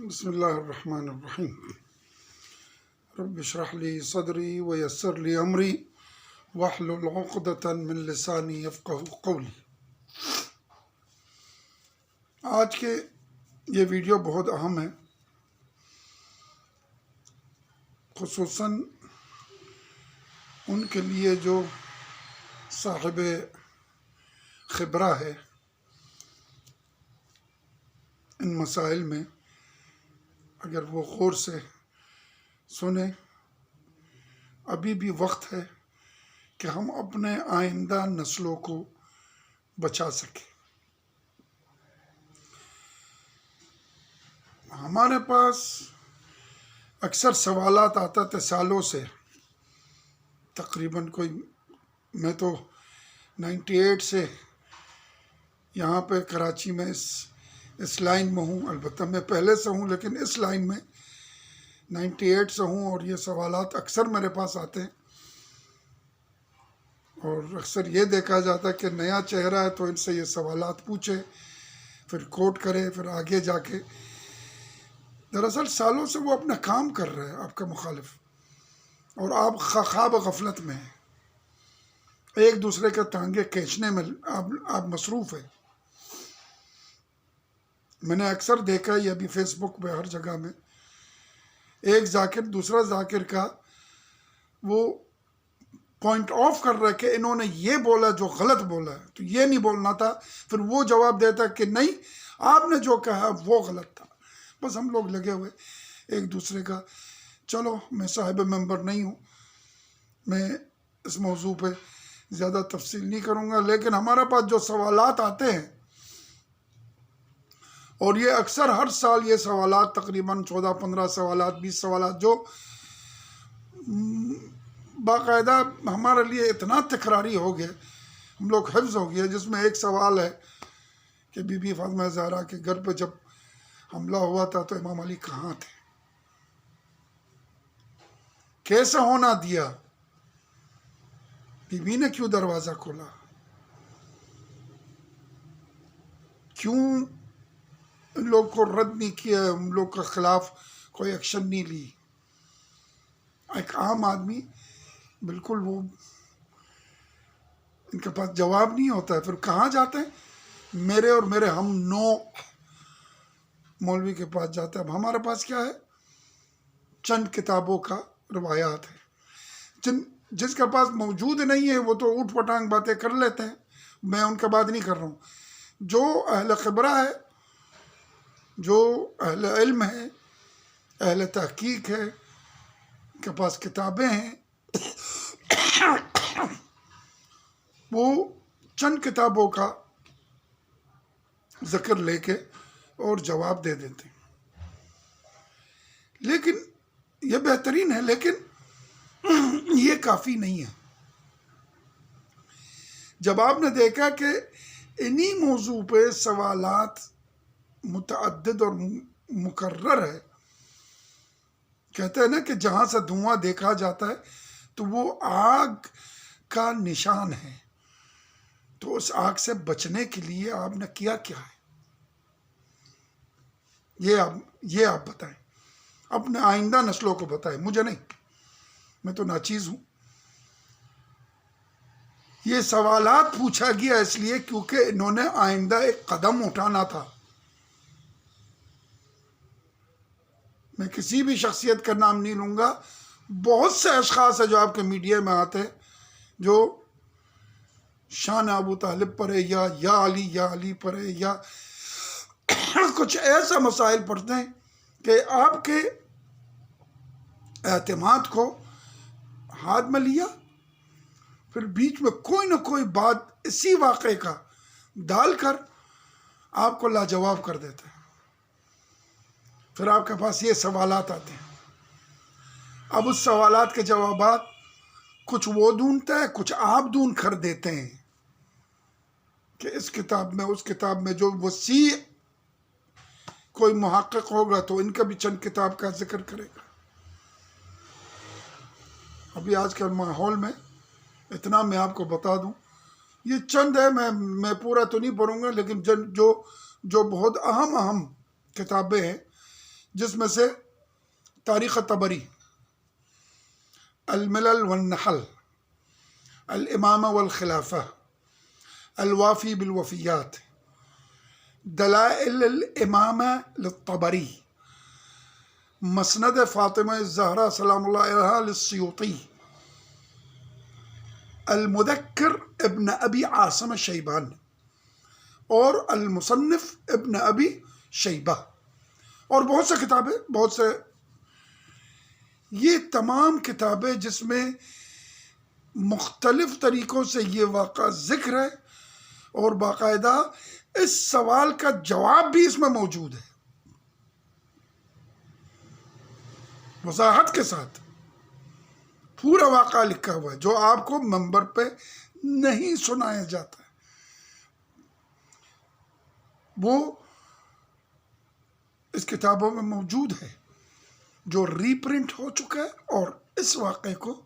بسم اللہ الرحمن الرحیم رب اشرح لی صدری ویسر لی امری واحلل عقدۃ من لسانی یفقہوا قولی۔ آج کے یہ ویڈیو بہت اہم ہے، خصوصاً ان کے لیے جو صاحب خبرہ ہے ان مسائل میں۔ اگر وہ غور سے سنیں، ابھی بھی وقت ہے کہ ہم اپنے آئندہ نسلوں کو بچا سکیں۔ ہمارے پاس اکثر سوالات آتا تھے سالوں سے، تقریباً میں تو 98 سے یہاں پہ کراچی میں اس لائن میں ہوں، البتہ میں پہلے سے ہوں لیکن اس لائن میں 98 سے ہوں، اور یہ سوالات اکثر میرے پاس آتے ہیں، اور اکثر یہ دیکھا جاتا ہے کہ نیا چہرہ ہے تو ان سے یہ سوالات پوچھے، پھر کوٹ کرے، پھر آگے جا کے دراصل سالوں سے وہ اپنا کام کر رہے ہیں آپ کا مخالف، اور آپ خواب غفلت میں ہیں، ایک دوسرے کے ٹانگے کھینچنے میں آپ مصروف ہیں۔ میں نے اکثر دیکھا، یہ ابھی فیس بک پہ ہر جگہ میں، ایک ذاکر دوسرا ذاکر کا وہ پوائنٹ آف کر رہا ہے کہ انہوں نے یہ بولا جو غلط بولا ہے، تو یہ نہیں بولنا تھا، پھر وہ جواب دیتا کہ نہیں آپ نے جو کہا وہ غلط تھا۔ بس ہم لوگ لگے ہوئے ایک دوسرے کا۔ چلو، میں صاحب ممبر نہیں ہوں، میں اس موضوع پہ زیادہ تفصیل نہیں کروں گا، لیکن ہمارے پاس جو سوالات آتے ہیں، اور یہ اکثر ہر سال یہ سوالات تقریباً 14-15 سوالات 20 سوالات جو باقاعدہ ہمارے لیے اتنا تکراری ہو گئے، ہم لوگ حفظ ہو گیا، جس میں ایک سوال ہے کہ بی بی فاطمہ زہرا کے گھر پہ جب حملہ ہوا تھا تو امام علی کہاں تھے، کیسے ہونا دیا، بی بی نے کیوں دروازہ کھولا، کیوں ان لوگ کو رد نہیں کیا، ان لوگ کے خلاف کوئی ایکشن نہیں لی۔ ایک عام آدمی بالکل وہ ان کے پاس جواب نہیں ہوتا ہے، پھر کہاں جاتے ہیں؟ میرے اور میرے ہم نو مولوی کے پاس جاتے ہیں۔ اب ہمارے پاس کیا ہے؟ چند کتابوں کا روایات ہے، جس کے پاس موجود نہیں ہے وہ تو اوٹ پٹانگ باتیں کر لیتے ہیں، میں ان کا بات نہیں کر رہا ہوں۔ جو اہل خبرہ ہے، جو اہل علم ہے، اہل تحقیق ہے، ان کے پاس کتابیں ہیں، وہ چند کتابوں کا ذکر لے کے اور جواب دے دیتے ہیں۔ لیکن یہ بہترین ہے، لیکن یہ کافی نہیں ہے۔ جب آپ نے دیکھا کہ انہی موضوع پہ سوالات متعدد اور مکرر ہے، کہتے ہیں نا کہ جہاں سے دھواں دیکھا جاتا ہے تو وہ آگ کا نشان ہے، تو اس آگ سے بچنے کے لیے آپ نے کیا ہے، یہ آپ بتائیں، اپنے آئندہ نسلوں کو بتائیں، مجھے نہیں، میں تو ناچیز ہوں۔ یہ سوالات پوچھا گیا اس لیے کیونکہ انہوں نے آئندہ ایک قدم اٹھانا تھا۔ میں کسی بھی شخصیت کا نام نہیں لوں گا، بہت سے اشخاص ہیں جو آپ کے میڈیا میں آتے ہیں، جو شان ابو طالب پر ہے، یا علی پر ہے، یا کچھ ایسا مسائل پڑھتے ہیں کہ آپ کے اعتماد کو ہاتھ میں لیا، پھر بیچ میں کوئی نہ کوئی بات اسی واقعے کا ڈال کر آپ کو لاجواب کر دیتے ہیں، پھر آپ کے پاس یہ سوالات آتے ہیں۔ اب اس سوالات کے جوابات کچھ وہ ڈھونڈتا ہے، کچھ آپ ڈھونڈ کر دیتے ہیں کہ اس کتاب میں اس کتاب میں، جو وسیع کوئی محقق ہوگا تو ان کا بھی چند کتاب کا ذکر کرے گا۔ ابھی آج کے ماحول میں اتنا میں آپ کو بتا دوں، یہ چند ہے، میں پورا تو نہیں پڑھوں گا، لیکن جو بہت اہم کتابیں ہیں جس میں سے تاریخ طبری، الملل والنحل، الامامہ والخلافہ، الوافی بالوفیات، دلائل الامامہ للطبری، مسند فاطمہ الزہرا سلام اللہ علیہا للسیوطی، المذکر ابن ابی عاصم شیبان، اور المصنف ابن ابی شیبہ، اور بہت سے کتابیں، بہت سے، یہ تمام کتابیں جس میں مختلف طریقوں سے یہ واقعہ ذکر ہے، اور باقاعدہ اس سوال کا جواب بھی اس میں موجود ہے، وضاحت کے ساتھ پورا واقعہ لکھا ہوا ہے، جو آپ کو منبر پہ نہیں سنایا جاتا ہے، وہ اس کتابوں میں موجود ہے، جو ری پرنٹ ہو چکا ہے، اور اس واقعے کو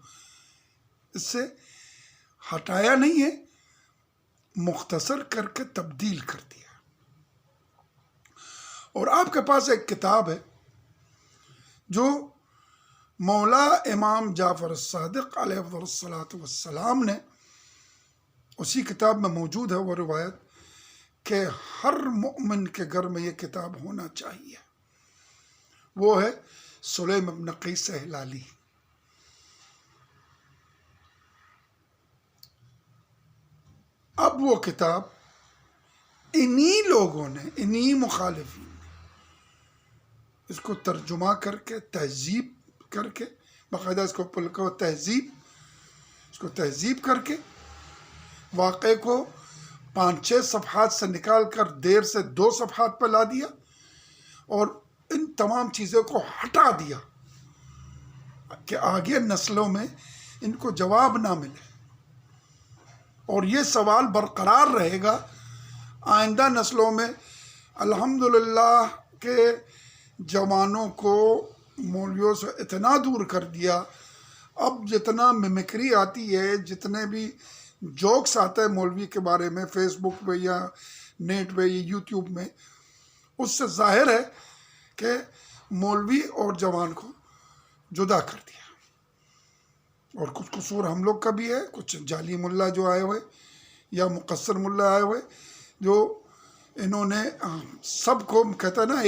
اس سے ہٹایا نہیں ہے، مختصر کر کے تبدیل کر دیا۔ اور آپ کے پاس ایک کتاب ہے جو مولا امام جعفر الصادق علیہ الصلاۃ والسلام نے، اسی کتاب میں موجود ہے وہ روایت کہ ہر مومن کے گھر میں یہ کتاب ہونا چاہیے، وہ ہے سلیم بن قیس ہلالی۔ اب وہ کتاب انہی لوگوں نے، انہی مخالفین نے اس کو ترجمہ کر کے، تہذیب کر کے، باقاعدہ اس کو تہذیب، اس کو تہذیب کر کے، واقعے کو 5-6 صفحات سے نکال کر دیر سے 2 صفحات پہ لا دیا، اور ان تمام چیزوں کو ہٹا دیا کہ آگے نسلوں میں ان کو جواب نہ ملے، اور یہ سوال برقرار رہے گا آئندہ نسلوں میں۔ الحمدللہ کہ جوانوں کو مولویوں سے اتنا دور کر دیا، اب جتنا میمکری آتی ہے، جتنے بھی جوکس آتے ہیں مولوی کے بارے میں فیس بک پہ یا نیٹ پہ یا یوٹیوب میں، اس سے ظاہر ہے کہ مولوی اور جوان کو جدا کر دیا، اور کچھ قصور ہم لوگ کا بھی ہے، کچھ جعلی ملا جو آئے ہوئے یا مقصر ملا آئے ہوئے، جو انہوں نے سب کو کہتا ہے نا،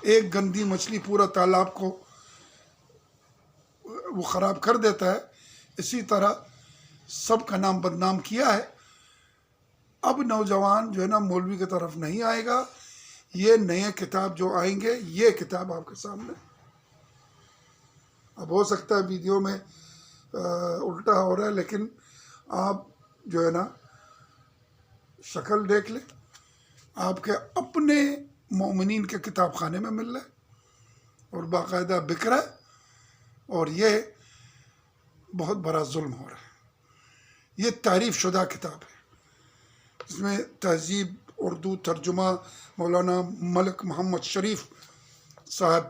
ایک گندی مچھلی پورا تالاب کو وہ خراب کر دیتا ہے، اسی طرح سب کا نام بدنام کیا ہے۔ اب نوجوان جو ہے نا مولوی کی طرف نہیں آئے گا، یہ نئے کتاب جو آئیں گے، یہ کتاب آپ کے سامنے، اب ہو سکتا ہے ویڈیو میں الٹا ہو رہا ہے، لیکن آپ جو ہے نا شکل دیکھ لیں، آپ کے اپنے مومنین کے کتاب خانے میں مل رہا ہے اور باقاعدہ بک رہا ہے، اور یہ بہت بڑا ظلم ہو رہا ہے۔ یہ تعریف شدہ کتاب ہے، اس میں تہذیب اردو ترجمہ مولانا ملک محمد شریف صاحب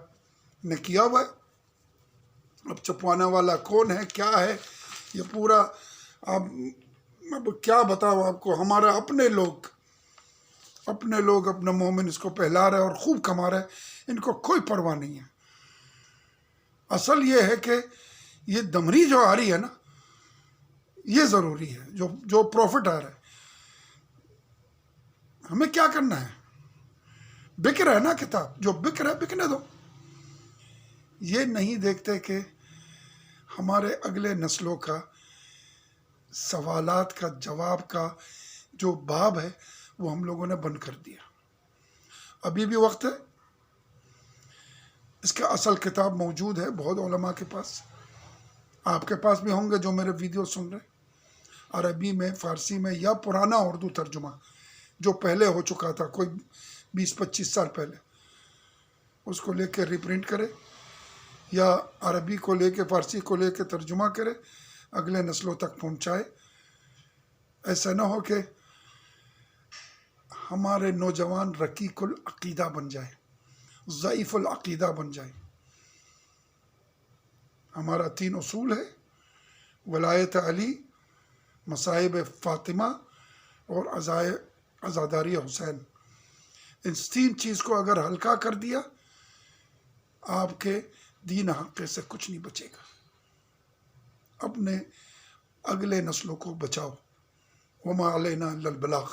نے کیا ہوا ہے۔ اب چھپوانے والا کون ہے، کیا ہے، یہ پورا اب کیا بتاؤ آپ کو، ہمارے اپنے لوگ اپنے مومن اس کو پہلا رہے اور خوب کما رہے، ان کو کوئی پرواہ نہیں ہے۔ اصل یہ ہے کہ یہ دمری جو آ رہی ہے نا، یہ ضروری ہے، جو پروفٹ آ رہا ہے، ہمیں کیا کرنا ہے، بک رہا ہے نا کتاب، جو بک رہا ہے بکنے دو۔ یہ نہیں دیکھتے کہ ہمارے اگلے نسلوں کا سوالات کا جواب کا جو باب ہے وہ ہم لوگوں نے بند کر دیا۔ ابھی بھی وقت ہے، اس کا اصل کتاب موجود ہے بہت علماء کے پاس، آپ کے پاس بھی ہوں گے جو میرے ویڈیو سن رہے، عربی میں، فارسی میں، یا پرانا اردو ترجمہ جو پہلے ہو چکا تھا، کوئی 20-25 سال پہلے، اس کو لے کے ریپرنٹ کرے، یا عربی کو لے کے فارسی کو لے کے ترجمہ کرے، اگلے نسلوں تک پہنچائے۔ ایسا نہ ہو کہ ہمارے نوجوان رقیق العقیدہ بن جائے، ضعیف العقیدہ بن جائے۔ ہمارا 3 اصول ہے، ولایت علی، مصائب فاطمہ اور عزاداری حسین۔ ان 3 چیز کو اگر ہلکا کر دیا آپ کے دین حق سے کچھ نہیں بچے گا. اپنے اگلے نسلوں کو بچاؤ. وما علینا الا البلاغ.